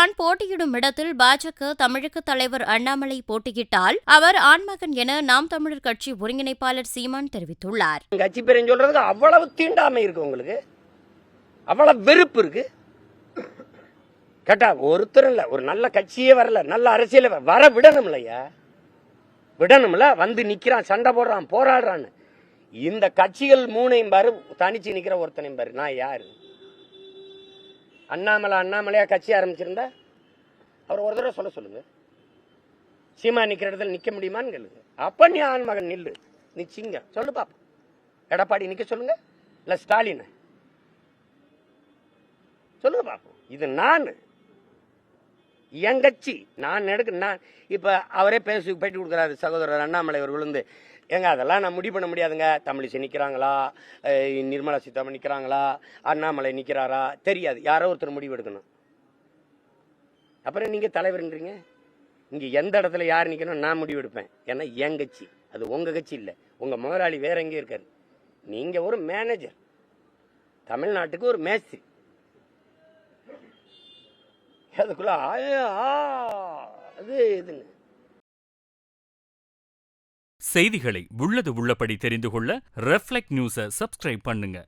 தான் போட்டியிடும் இடத்தில் பாஜக தமிழக தலைவர் அண்ணாமலை போட்டியிட்டால் அவர் ஆண்மகன் என நாம் தமிழர் கட்சி ஒருங்கிணைப்பாளர் சீமான் தெரிவித்துள்ளார். கட்சி பேரையும் சொல்றதுக்கு அவ்வளவு தீண்டாமை இருக்கு, உங்களுக்கு அவ்வளவு வெறுப்பு இருக்கு. கேட்டா ஒருத்தர் இல்ல, ஒரு நல்ல கட்சியே வரல, நல்ல அரசியல் வர விடணும் இல்லையா, விடணும்ல. வந்து நிக்கிறான், சண்டை போடுறான், போராடுறான்னு. இந்த கட்சிகள் மூணையும் பாரு, தனிச்சு நிக்கிற ஒருத்தனையும் பாரு. நான் யாரு? அண்ணாமலையா கட்சி ஆரம்பிச்சிருந்தா அவர் ஒரு தடவை சொல்லுங்க. சீமா நிக்கிற இடத்துல நிக்க முடியுமான்னு கேளுங்க. அப்ப நீ ஆண்மகன் நில்லு, நிச்சிங்க சொல்லு பாப்போம். எடப்பாடி நிக்க சொல்லுங்க, இல்ல ஸ்டாலின் சொல்லுங்க பாப்போம். இது நான் என் கட்சி, நான் இப்ப அவரே பேசி பேட்டி கொடுக்குறாரு சகோதரர் அண்ணாமலை அவர்கள். வந்து ஏங்க அதெல்லாம் நான் முடிவு பண்ண முடியாதுங்க. தமிழிசை நிற்கிறாங்களா, நிர்மலா சீதாராமன் நிற்கிறாங்களா, அண்ணாமலை நிற்கிறாரா தெரியாது, யாரோ ஒருத்தர் முடிவு எடுக்கணும். அப்புறம் நீங்கள் தலைவர்ன்றீங்க. இங்கே எந்த இடத்துல யார் நிற்கணும் நான் முடிவு எடுப்பேன். ஏன்னா என் கட்சி, அது உங்கள் கட்சி இல்லை. உங்கள் முதலாளி வேற எங்கேயும் இருக்காரு. நீங்கள் ஒரு மேனேஜர், தமிழ்நாட்டுக்கு ஒரு மேஸ்திரி. அதுக்குள்ள அது இதுன்னு செய்திகளை உள்ளது உள்ளபடி தெரிந்து கொள்ள ரெஃப்ளெக்ட் நியூஸை சப்ஸ்கிரைப் பண்ணுங்க.